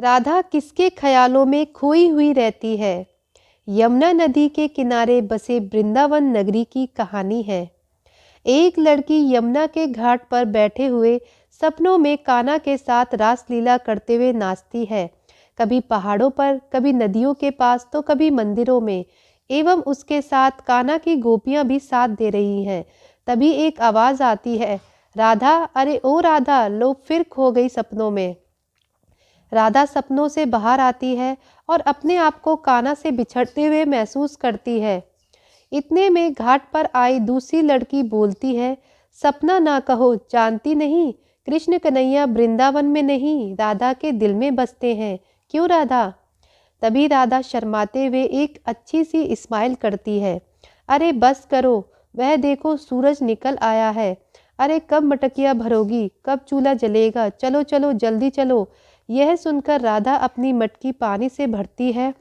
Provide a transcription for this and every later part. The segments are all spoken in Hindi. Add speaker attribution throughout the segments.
Speaker 1: राधा किसके ख्यालों में खोई हुई रहती है। यमुना नदी के किनारे बसे वृंदावन नगरी की कहानी है। एक लड़की यमुना के घाट पर बैठे हुए सपनों में कान्हा के साथ रासलीला करते हुए नाचती है। कभी पहाड़ों पर, कभी नदियों के पास, तो कभी मंदिरों में। एवं उसके साथ कान्हा की गोपियां भी साथ दे रही हैं। तभी एक आवाज आती है, राधा, अरे ओ राधा, लो फिर खो गई सपनों में। राधा सपनों से बाहर आती है और अपने आप को कान्हा से बिछड़ते हुए महसूस करती है। इतने में घाट पर आई दूसरी लड़की बोलती है, सपना ना कहो, जानती नहीं, कृष्ण कन्हैया वृंदावन में नहीं, राधा के दिल में बसते हैं। क्यों राधा? तभी राधा शर्माते हुए एक अच्छी सी स्माइल करती है। अरे बस करो, वह देखो सूरज निकल आया है। अरे कब मटकिया भरोगी, कब चूल्हा जलेगा, चलो चलो जल्दी चलो। यह सुनकर राधा अपनी मटकी पानी से भरती है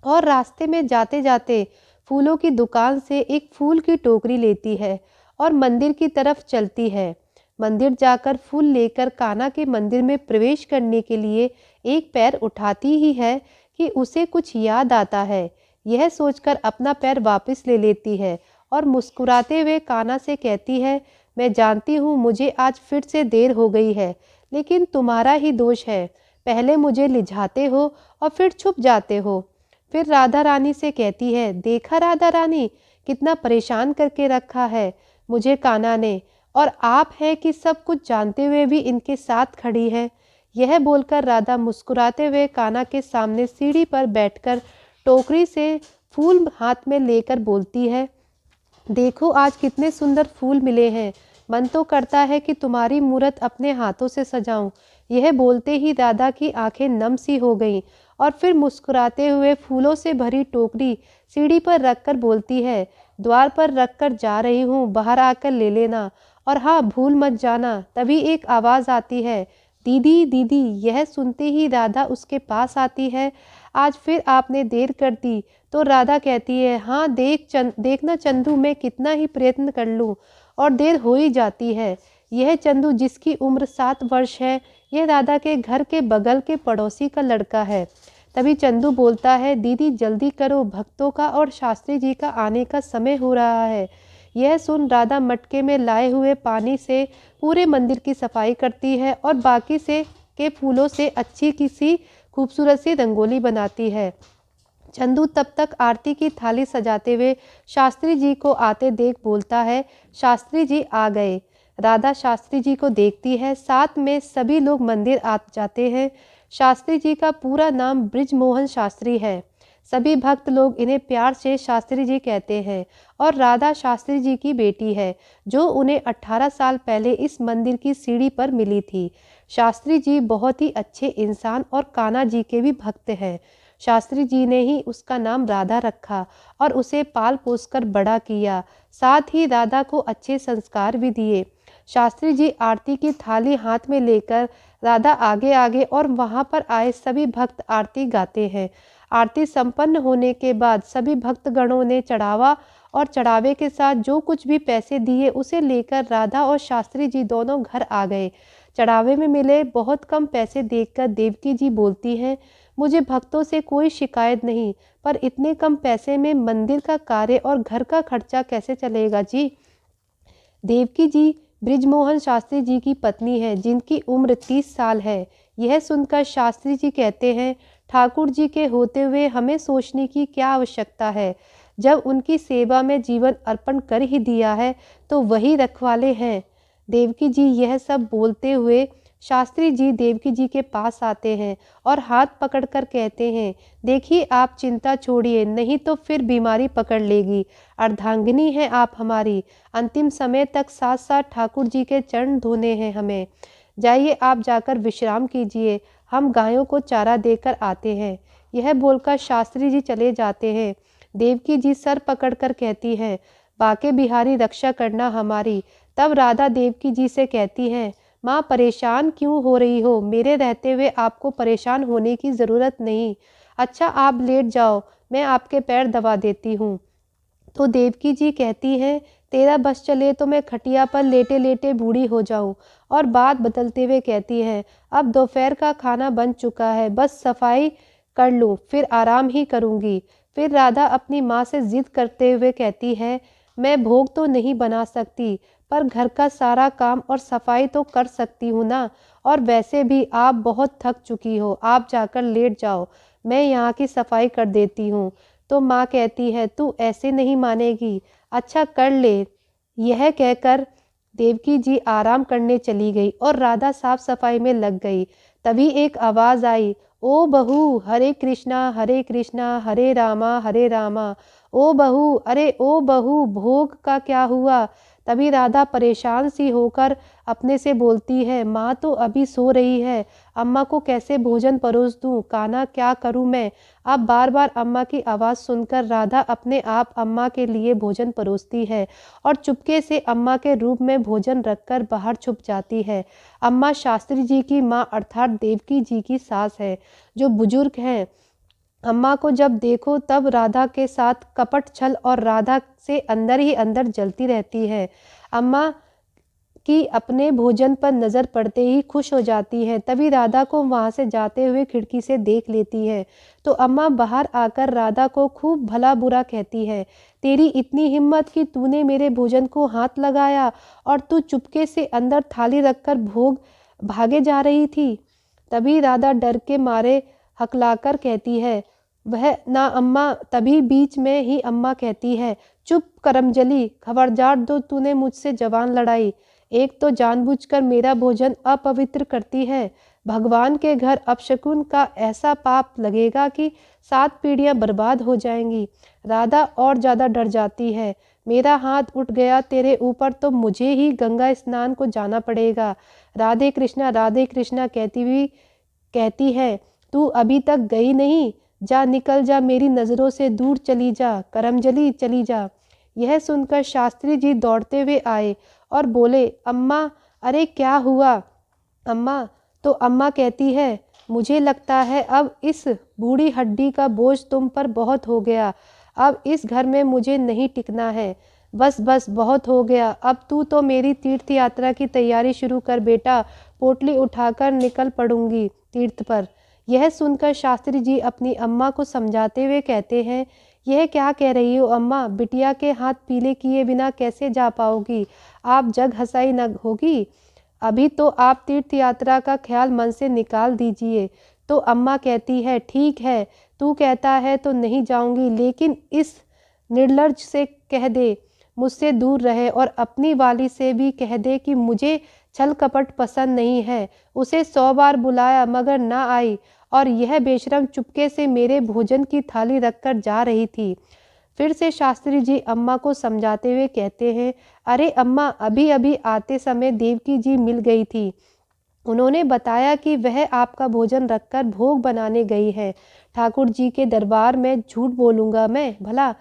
Speaker 1: और रास्ते में जाते जाते फूलों की दुकान से एक फूल की टोकरी लेती है और मंदिर की तरफ चलती है। मंदिर जाकर फूल लेकर कान्हा के मंदिर में प्रवेश करने के लिए एक पैर उठाती ही है कि उसे कुछ याद आता है। यह सोचकर अपना पैर वापस ले लेती है और मुस्कुराते हुए कान्हा से कहती है, मैं जानती हूँ मुझे आज फिर से देर हो गई है, लेकिन तुम्हारा ही दोष है। पहले मुझे लिझाते हो और फिर छुप जाते हो। फिर राधा रानी से कहती है, देखा राधा रानी, कितना परेशान करके रखा है मुझे कान्हा ने, और आप हैं कि सब कुछ जानते हुए भी इनके साथ खड़ी है। यह बोलकर राधा मुस्कुराते हुए कान्हा के सामने सीढ़ी पर बैठकर टोकरी से फूल हाथ में लेकर बोलती है, देखो आज कितने सुंदर फूल मिले हैं, मन तो करता है कि तुम्हारी मूरत अपने हाथों से सजाऊं। यह बोलते ही राधा की आंखें नम सी हो गईं और फिर मुस्कुराते हुए फूलों से भरी टोकरी सीढ़ी पर रखकर बोलती है, द्वार पर रखकर जा रही हूँ, बाहर आकर ले लेना, और हाँ भूल मत जाना। तभी एक आवाज़ आती है, दीदी दीदी। यह सुनते ही राधा उसके पास आती है। आज फिर आपने देर कर दी। तो राधा कहती है, हाँ देखना चंदू, मैं कितना ही प्रयत्न कर लूँ और देर हो ही जाती है। यह चंदू जिसकी उम्र 7 वर्ष है, यह राधा के घर के बगल के पड़ोसी का लड़का है। तभी चंदू बोलता है, दीदी जल्दी करो, भक्तों का और शास्त्री जी का आने का समय हो रहा है। यह सुन राधा मटके में लाए हुए पानी से पूरे मंदिर की सफाई करती है और बाकी से के फूलों से अच्छी किसी खूबसूरत सी रंगोली बनाती है। चंदू तब तक आरती की थाली सजाते हुए शास्त्री जी को आते देख बोलता है, शास्त्री जी आ गए। राधा शास्त्री जी को देखती है, साथ में सभी लोग मंदिर आ जाते हैं। शास्त्री जी का पूरा नाम बृजमोहन शास्त्री है। सभी भक्त लोग इन्हें प्यार से शास्त्री जी कहते हैं और राधा शास्त्री जी की बेटी है, जो उन्हें 18 साल पहले इस मंदिर की सीढ़ी पर मिली थी। शास्त्री जी बहुत ही अच्छे इंसान और कान्हा जी के भी भक्त हैं। शास्त्री जी ने ही उसका नाम राधा रखा और उसे पाल पोस कर बड़ा किया, साथ ही राधा को अच्छे संस्कार भी दिए। शास्त्री जी आरती की थाली हाथ में लेकर राधा आगे आगे और वहां पर आए सभी भक्त आरती गाते हैं। आरती संपन्न होने के बाद सभी भक्तगणों ने चढ़ावा और चढ़ावे के साथ जो कुछ भी पैसे दिए उसे लेकर राधा और शास्त्री जी दोनों घर आ गए। चढ़ावे में मिले बहुत कम पैसे देखकर देवकी जी बोलती हैं, मुझे भक्तों से कोई शिकायत नहीं, पर इतने कम पैसे में मंदिर का कार्य और घर का खर्चा कैसे चलेगा जी। देवकी जी बृजमोहन शास्त्री जी की पत्नी है, जिनकी उम्र 30 साल है। यह सुनकर शास्त्री जी कहते हैं, ठाकुर जी के होते हुए हमें सोचने की क्या आवश्यकता है। जब उनकी सेवा में जीवन अर्पण कर ही दिया है तो वही रखवाले हैं। देवकी जी यह सब बोलते हुए शास्त्री जी देवकी जी के पास आते हैं और हाथ पकड़कर कहते हैं, देखिए आप चिंता छोड़िए, नहीं तो फिर बीमारी पकड़ लेगी। अर्धांगिनी हैं आप हमारी, अंतिम समय तक साथ साथ ठाकुर जी के चरण धोने हैं हमें। जाइए आप जाकर विश्राम कीजिए, हम गायों को चारा देकर आते हैं। यह बोलकर शास्त्री जी चले जाते हैं। देवकी जी सर पकड़कर कहती हैं, बाके बिहारी रक्षा करना हमारी। तब राधा देवकी जी से कहती हैं, माँ परेशान क्यों हो रही हो, मेरे रहते हुए आपको परेशान होने की ज़रूरत नहीं। अच्छा आप लेट जाओ, मैं आपके पैर दबा देती हूँ। तो देवकी जी कहती हैं, तेरा बस चले तो मैं खटिया पर लेटे लेटे बूढ़ी हो जाऊं। और बात बदलते हुए कहती है, अब दोपहर का खाना बन चुका है, बस सफाई कर लूं, फिर आराम ही करूंगी। फिर राधा अपनी माँ से जिद करते हुए कहती है, मैं भोग तो नहीं बना सकती, पर घर का सारा काम और सफाई तो कर सकती हूँ ना। और वैसे भी आप बहुत थक चुकी हो, आप जाकर लेट जाओ, मैं यहाँ की सफाई कर देती हूँ। तो माँ कहती है, तू ऐसे नहीं मानेगी, अच्छा कर ले। यह कहकर देवकी जी आराम करने चली गई और राधा साफ सफाई में लग गई। तभी एक आवाज आई, ओ बहू, हरे कृष्णा हरे रामा। ओ बहू, अरे ओ बहू, भोग का क्या हुआ? तभी राधा परेशान सी होकर अपने से बोलती है, माँ तो अभी सो रही है, अम्मा को कैसे भोजन परोस दूँ, कान्हा क्या करूँ मैं? अब बार बार अम्मा की आवाज़ सुनकर राधा अपने आप अम्मा के लिए भोजन परोसती है और चुपके से अम्मा के रूप में भोजन रखकर बाहर छुप जाती है। अम्मा शास्त्री जी की माँ अर्थात देवकी जी की सास है, जो बुजुर्ग हैं। अम्मा को जब देखो तब राधा के साथ कपट छल और राधा से अंदर ही अंदर जलती रहती है। अम्मा की अपने भोजन पर नज़र पड़ते ही खुश हो जाती है। तभी राधा को वहाँ से जाते हुए खिड़की से देख लेती है तो अम्मा बाहर आकर राधा को खूब भला बुरा कहती है, तेरी इतनी हिम्मत कि तूने मेरे भोजन को हाथ लगाया और तू चुपके से अंदर थाली रखकर भोग भागे जा रही थी। तभी राधा डर के मारे हकलाकर कहती है, वह ना अम्मा। तभी बीच में ही अम्मा कहती है, चुप करमजली, खबरदार दो तूने मुझसे जबान लड़ाई। एक तो जानबूझकर मेरा भोजन अपवित्र करती है, भगवान के घर अपशकुन का ऐसा पाप लगेगा कि 7 पीढ़ियां बर्बाद हो जाएंगी। राधा और ज़्यादा डर जाती है, मेरा हाथ उठ गया तेरे ऊपर तो मुझे ही गंगा स्नान को जाना पड़ेगा। राधे कृष्णा कहती हुई कहती है, तू अभी तक गई नहीं, जा निकल जा, मेरी नज़रों से दूर चली जा, करमजली चली जा। यह सुनकर शास्त्री जी दौड़ते हुए आए और बोले, अम्मा, अरे क्या हुआ अम्मा? तो अम्मा कहती है, मुझे लगता है अब इस बूढ़ी हड्डी का बोझ तुम पर बहुत हो गया, अब इस घर में मुझे नहीं टिकना है। बस बस बहुत हो गया, अब तू तो मेरी तीर्थ यात्रा की तैयारी शुरू कर बेटा, पोटली उठाकर निकल पड़ूंगी तीर्थ पर। यह सुनकर शास्त्री जी अपनी अम्मा को समझाते हुए कहते हैं, यह क्या कह रही हो अम्मा, बिटिया के हाथ पीले किए बिना कैसे जा पाओगी? आप जग हंसाई न होगी? अभी तो आप तीर्थ यात्रा का ख्याल मन से निकाल दीजिए। तो अम्मा कहती है, ठीक है, तू कहता है तो नहीं जाऊंगी, लेकिन इस निर्लज्ज से कह दे मुझसे दूर रहे और अपनी वाली से भी कह दे कि मुझे छल कपट पसंद नहीं है। उसे 100 बार बुलाया मगर ना आई और यह बेशरम चुपके से मेरे भोजन की थाली रखकर जा रही थी। फिर से शास्त्री जी अम्मा को समझाते हुए कहते हैं, अरे अम्मा, अभी अभी आते समय देवकी जी मिल गई थी, उन्होंने बताया कि वह आपका भोजन रखकर भोग बनाने गई है। ठाकुर जी के दरबार में झूठ बोलूँगा मैं भला?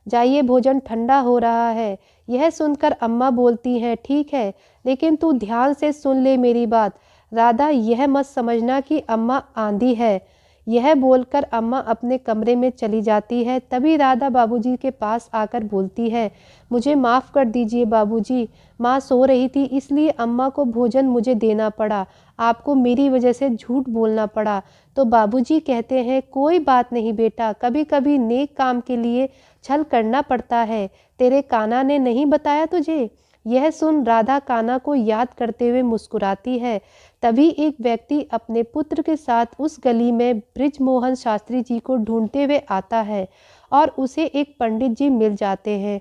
Speaker 1: जाइए, भोजन ठंडा हो रहा है। यह सुनकर अम्मा बोलती हैं, ठीक है, लेकिन तू ध्यान से सुन ले मेरी बात। राधा, यह मत समझना कि अम्मा आंधी है। यह बोलकर अम्मा अपने कमरे में चली जाती है। तभी राधा बाबूजी के पास आकर बोलती है, मुझे माफ़ कर दीजिए बाबूजी, माँ सो रही थी इसलिए अम्मा को भोजन मुझे देना पड़ा, आपको मेरी वजह से झूठ बोलना पड़ा। तो बाबूजी कहते हैं, कोई बात नहीं बेटा, कभी कभी नेक काम के लिए छल करना पड़ता है, तेरे कान्हा ने नहीं बताया तुझे? यह सुन राधा कान्हा को याद करते हुए मुस्कुराती है। तभी एक व्यक्ति अपने पुत्र के साथ उस गली में बृजमोहन शास्त्री जी को ढूंढते हुए आता है और उसे एक पंडित जी मिल जाते हैं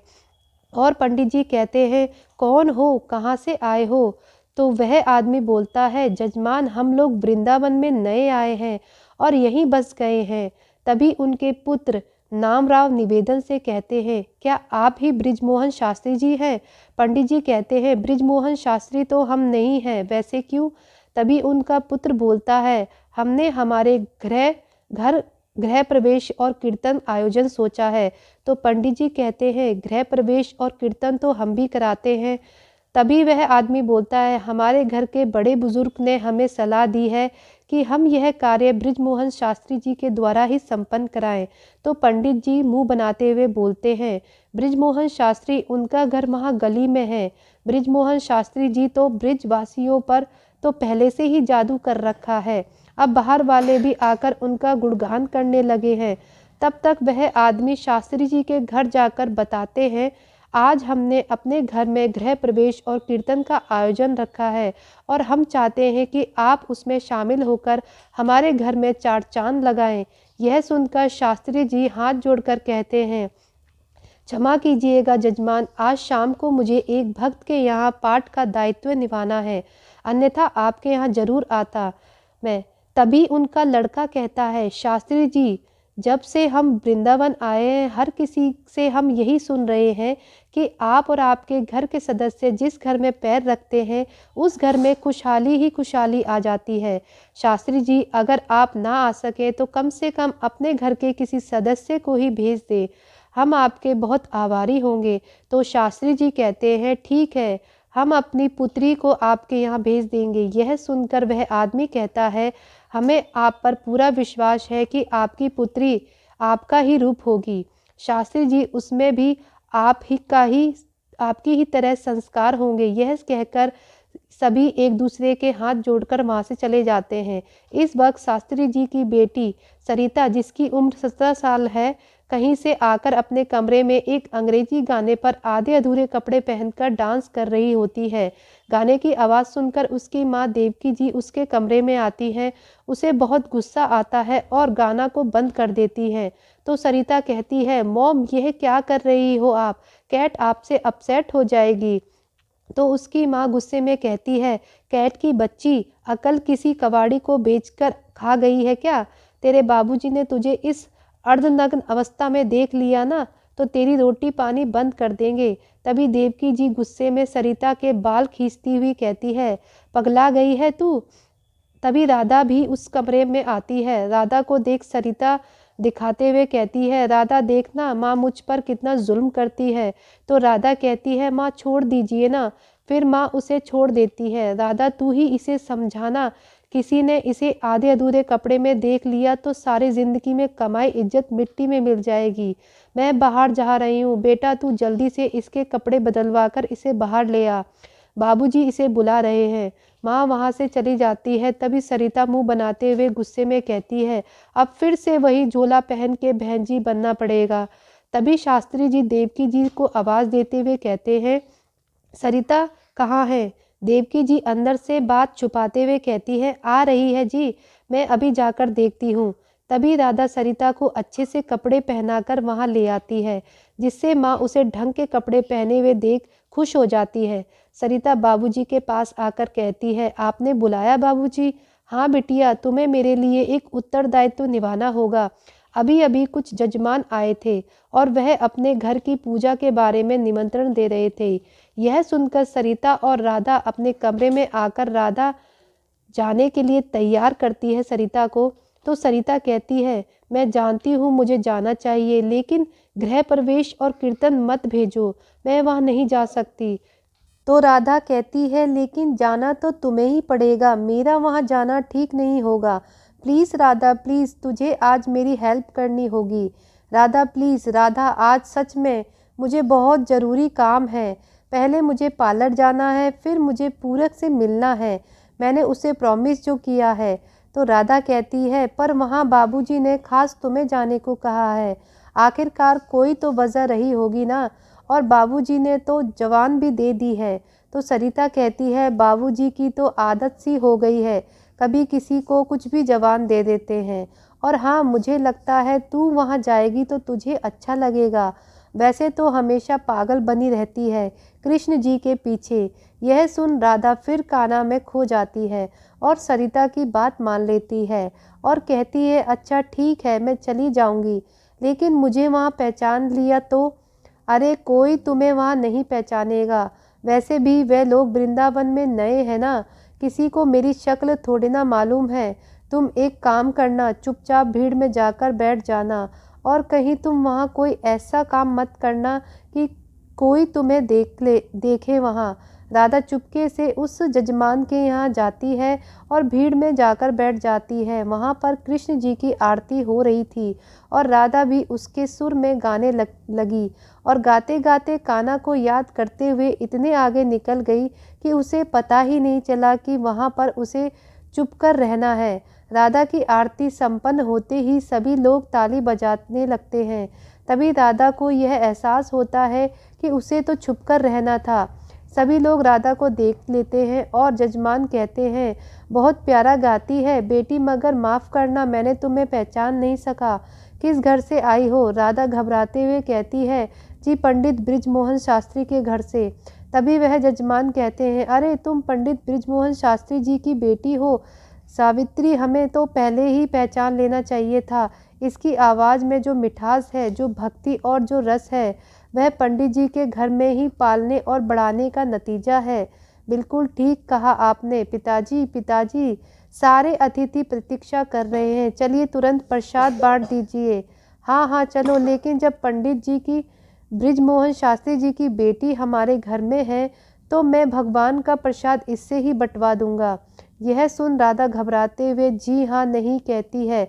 Speaker 1: और पंडित जी कहते हैं, कौन हो, कहाँ से आए हो? तो वह आदमी बोलता है, जजमान, हम लोग वृंदावन में नए आए हैं और यहीं बस गए हैं। तभी उनके पुत्र नामराव निवेदन से कहते हैं, क्या आप ही बृजमोहन शास्त्री जी हैं? पंडित जी कहते हैं, बृजमोहन शास्त्री तो हम नहीं हैं, वैसे क्यों? तभी उनका पुत्र बोलता है, हमने हमारे गृह प्रवेश और कीर्तन आयोजन सोचा है। तो पंडित जी कहते हैं, गृह प्रवेश और कीर्तन तो हम भी कराते हैं। तभी वह आदमी बोलता है, हमारे घर के बड़े बुजुर्ग ने हमें सलाह दी है कि हम यह कार्य बृजमोहन शास्त्री जी के द्वारा ही संपन्न कराएं। तो पंडित जी मुंह बनाते हुए बोलते हैं, बृजमोहन शास्त्री, उनका घर वहाँ गली में है। बृजमोहन शास्त्री जी तो ब्रिजवासियों पर तो पहले से ही जादू कर रखा है, अब बाहर वाले भी आकर उनका गुणगान करने लगे हैं। तब तक वह आदमी शास्त्री जी के घर जाकर बताते हैं, आज हमने अपने घर में गृह प्रवेश और कीर्तन का आयोजन रखा है और हम चाहते हैं कि आप उसमें शामिल होकर हमारे घर में चार चांद लगाएं। यह सुनकर शास्त्री जी हाथ जोड़कर कहते हैं, क्षमा कीजिएगा जजमान, आज शाम को मुझे एक भक्त के यहाँ पाठ का दायित्व निभाना है, अन्यथा आपके यहाँ जरूर आता मैं। तभी उनका लड़का कहता है, शास्त्री जी, जब से हम वृंदावन आए हैं हर किसी से हम यही सुन रहे हैं कि आप और आपके घर के सदस्य जिस घर में पैर रखते हैं उस घर में खुशहाली ही खुशहाली आ जाती है। शास्त्री जी, अगर आप ना आ सके तो कम से कम अपने घर के किसी सदस्य को ही भेज दें, हम आपके बहुत आभारी होंगे। तो शास्त्री जी कहते हैं, ठीक है, हम अपनी पुत्री को आपके यहाँ भेज देंगे। यह सुनकर वह आदमी कहता है, हमें आप पर पूरा विश्वास है कि आपकी पुत्री आपका ही रूप होगी। शास्त्री जी, उसमें भी आपकी ही तरह संस्कार होंगे। यह कहकर सभी एक दूसरे के हाथ जोड़कर वहाँ से चले जाते हैं। इस वक्त शास्त्री जी की बेटी सरिता, जिसकी उम्र 17 साल है, कहीं से आकर अपने कमरे में एक अंग्रेजी गाने पर आधे अधूरे कपड़े पहनकर डांस कर रही होती है। गाने की आवाज़ सुनकर उसकी माँ देवकी जी उसके कमरे में आती हैं। उसे बहुत गुस्सा आता है और गाना को बंद कर देती है। तो सरिता कहती है, मॉम, यह क्या कर रही हो आप? कैट आपसे अपसेट हो जाएगी। तो उसकी माँ गुस्से में कहती है, कैट की बच्ची, अकल किसी कबाड़ी को बेचकर खा गई है क्या? तेरे बाबूजी ने तुझे इस अर्धनग्न अवस्था में देख लिया ना तो तेरी रोटी पानी बंद कर देंगे। तभी देवकी जी गुस्से में सरिता के बाल खींचती हुई कहती है, पगला गई है तू? तभी राधा भी उस कमरे में आती है। राधा को देख सरिता दिखाते हुए कहती है, राधा देखना माँ मुझ पर कितना जुल्म करती है। तो राधा कहती है, माँ छोड़ दीजिए ना। फिर माँ उसे छोड़ देती है। राधा, तू ही इसे समझाना, किसी ने इसे आधे अधूरे कपड़े में देख लिया तो सारी जिंदगी में कमाई इज्जत मिट्टी में मिल जाएगी। मैं बाहर जा रही हूँ, बेटा तू जल्दी से इसके कपड़े बदलवा कर इसे बाहर ले आ, बाबूजी इसे बुला रहे हैं। माँ वहाँ से चली जाती है। तभी सरिता मुंह बनाते हुए गुस्से में कहती है, अब फिर से वही झोला पहन के बहन जी बनना पड़ेगा। तभी शास्त्री जी देवकी जी को आवाज़ देते हुए कहते हैं, सरिता कहाँ है? देवकी जी अंदर से बात छुपाते हुए कहती है, आ रही है जी, मैं अभी जाकर देखती हूँ। तभी राधा सरिता को अच्छे से कपड़े पहनाकर वहाँ ले आती है, जिससे माँ उसे ढंग के कपड़े पहने हुए देख खुश हो जाती है। सरिता बाबूजी के पास आकर कहती है, आपने बुलाया बाबूजी? हाँ बिटिया, तुम्हें मेरे लिए एक उत्तरदायित्व निभाना होगा। अभी अभी कुछ जजमान आए थे और वह अपने घर की पूजा के बारे में निमंत्रण दे रहे थे। यह सुनकर सरिता और राधा अपने कमरे में आकर राधा जाने के लिए तैयार करती है सरिता को। तो सरिता कहती है, मैं जानती हूँ मुझे जाना चाहिए, लेकिन गृह प्रवेश और कीर्तन मत भेजो, मैं वहाँ नहीं जा सकती। तो राधा कहती है, लेकिन जाना तो तुम्हें ही पड़ेगा, मेरा वहाँ जाना ठीक नहीं होगा। प्लीज़ राधा, प्लीज़, तुझे आज मेरी हेल्प करनी होगी। राधा प्लीज़, राधा, आज सच में मुझे बहुत ज़रूरी काम है। पहले मुझे पार्लर जाना है, फिर मुझे पूरक से मिलना है, मैंने उसे प्रॉमिस जो किया है। तो राधा कहती है, पर वहाँ बाबूजी ने खास तुम्हें जाने को कहा है। आखिरकार कोई तो वजह रही होगी ना, और बाबूजी ने तो जवान भी दे दी है। तो सरिता कहती है, बाबूजी की तो आदत सी हो गई है, कभी किसी को कुछ भी जवान दे देते हैं। और हाँ, मुझे लगता है तू वहाँ जाएगी तो तुझे अच्छा लगेगा। वैसे तो हमेशा पागल बनी रहती है कृष्ण जी के पीछे। यह सुन राधा फिर कान्हा में खो जाती है और सरिता की बात मान लेती है और कहती है, अच्छा ठीक है, मैं चली जाऊंगी, लेकिन मुझे वहाँ पहचान लिया तो? अरे कोई तुम्हें वहाँ नहीं पहचानेगा, वैसे भी वे लोग वृंदावन में नए हैं ना, किसी को मेरी शक्ल थोड़ी ना मालूम है। तुम एक काम करना, चुपचाप भीड़ में जाकर बैठ जाना और कहीं तुम वहाँ कोई ऐसा काम मत करना कि कोई तुम्हें देखे वहाँ। राधा चुपके से उस जजमान के यहाँ जाती है और भीड़ में जाकर बैठ जाती है। वहाँ पर कृष्ण जी की आरती हो रही थी और राधा भी उसके सुर में गाने लगी और गाते गाते कान्हा को याद करते हुए इतने आगे निकल गई कि उसे पता ही नहीं चला कि वहाँ पर उसे चुप कर रहना है। राधा की आरती संपन्न होते ही सभी लोग ताली बजाने लगते हैं। तभी राधा को यह एहसास होता है कि उसे तो छुप कर रहना था। सभी लोग राधा को देख लेते हैं और जजमान कहते हैं, बहुत प्यारा गाती है बेटी, मगर माफ़ करना मैंने तुम्हें पहचान नहीं सका। किस घर से आई हो? राधा घबराते हुए कहती है, जी पंडित बृजमोहन शास्त्री के घर से। तभी वह जजमान कहते हैं, अरे तुम पंडित बृजमोहन शास्त्री जी की बेटी हो सावित्री, हमें तो पहले ही पहचान लेना चाहिए था। इसकी आवाज़ में जो मिठास है, जो भक्ति और जो रस है, वह पंडित जी के घर में ही पालने और बढ़ाने का नतीजा है। बिल्कुल ठीक कहा आपने पिताजी। पिताजी, सारे अतिथि प्रतीक्षा कर रहे हैं, चलिए तुरंत प्रसाद बांट दीजिए। हाँ हाँ चलो, लेकिन जब पंडित जी की बृजमोहन शास्त्री जी की बेटी हमारे घर में है तो मैं भगवान का प्रसाद इससे ही बंटवा दूंगा। यह सुन राधा घबराते हुए जी हाँ नहीं कहती है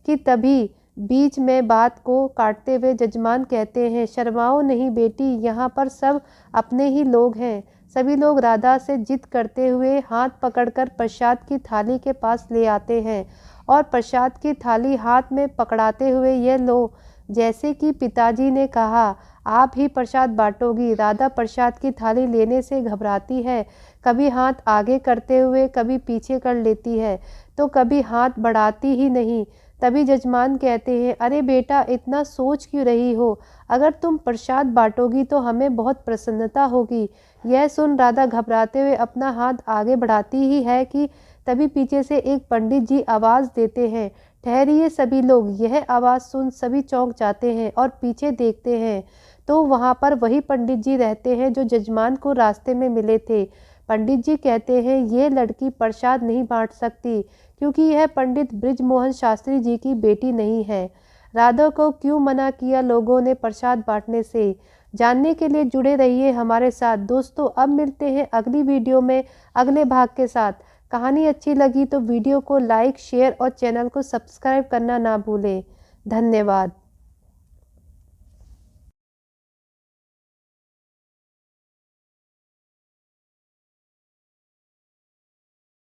Speaker 1: कि तभी बीच में बात को काटते हुए जजमान कहते हैं, शर्माओ नहीं बेटी, यहाँ पर सब अपने ही लोग हैं। सभी लोग राधा से जिद करते हुए हाथ पकड़कर प्रसाद की थाली के पास ले आते हैं और प्रसाद की थाली हाथ में पकड़ाते हुए, ये लो, जैसे कि पिताजी ने कहा आप ही प्रसाद बांटोगी। राधा प्रसाद की थाली लेने से घबराती है, कभी हाथ आगे करते हुए कभी पीछे कर लेती है, तो कभी हाथ बढ़ाती ही नहीं। तभी जजमान कहते हैं, अरे बेटा, इतना सोच क्यों रही हो? अगर तुम प्रसाद बांटोगी तो हमें बहुत प्रसन्नता होगी। यह सुन राधा घबराते हुए अपना हाथ आगे बढ़ाती ही है कि तभी पीछे से एक पंडित जी आवाज़ देते हैं, ठहरिए सभी लोग। यह आवाज़ सुन सभी चौंक जाते हैं और पीछे देखते हैं तो वहाँ पर वही पंडित जी रहते हैं जो जजमान को रास्ते में मिले थे। पंडित जी कहते हैं, ये लड़की प्रसाद नहीं बांट सकती क्योंकि यह पंडित बृजमोहन शास्त्री जी की बेटी नहीं है। राधा को क्यों मना किया लोगों ने प्रसाद बांटने से? जानने के लिए जुड़े रहिए हमारे साथ दोस्तों। अब मिलते हैं अगली वीडियो में अगले भाग के साथ। कहानी अच्छी लगी तो वीडियो को लाइक, शेयर और चैनल को सब्सक्राइब करना ना भूलें। धन्यवाद।